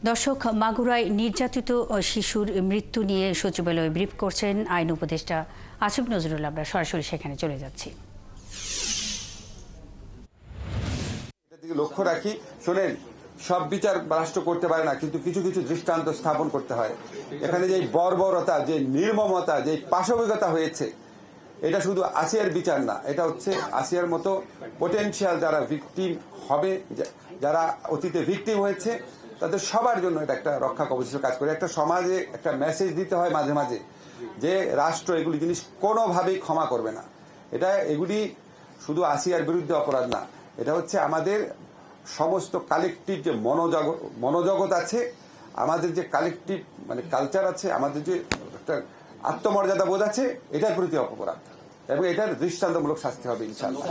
দর্শক, মাগুরায় নির্যাতিত শিশুর মৃত্যু নিয়ে সচিবালয়ে ব্রিফ করছেন আইন উপদেষ্টা আসিফ নজরুল। আমরা সরাসরি সেখানে চলে যাচ্ছি। লক্ষ্য রাখি, শোনেন, সব বিচার রাষ্ট্র করতে পারে না, কিন্তু কিছু কিছু দৃষ্টান্ত স্থাপন করতে হয়। এখানে যে বর্বরতা, যে নির্মমতা, যে পাশবিকতা হয়েছে, এটা শুধু আসিয়ার বিচার না, এটা হচ্ছে আসিয়ার মতো পোটেনশিয়াল যারা ভিকটিম হবে, যারা অতীতে ভিকটিম হয়েছে, তাদের সবার জন্য এটা একটা রক্ষা কবচ কাজ করে। একটা সমাজে একটা মেসেজ দিতে হয় মাঝে মাঝে যে রাষ্ট্র এগুলি জিনিস কোনোভাবেই ক্ষমা করবে না। এগুলি শুধু আসিয়ার বিরুদ্ধে অপরাধ না, এটা হচ্ছে আমাদের সমস্ত কালেকটিভ যে মনোজগৎ আছে, আমাদের যে কালেকটিভ মানে কালচার আছে, আমাদের যে একটা আত্মমর্যাদা বোধ আছে, এটার প্রতি অপরাধ, এবং এটার দৃষ্টান্তমূলক শাস্তি হবে ইনশাআল্লাহ।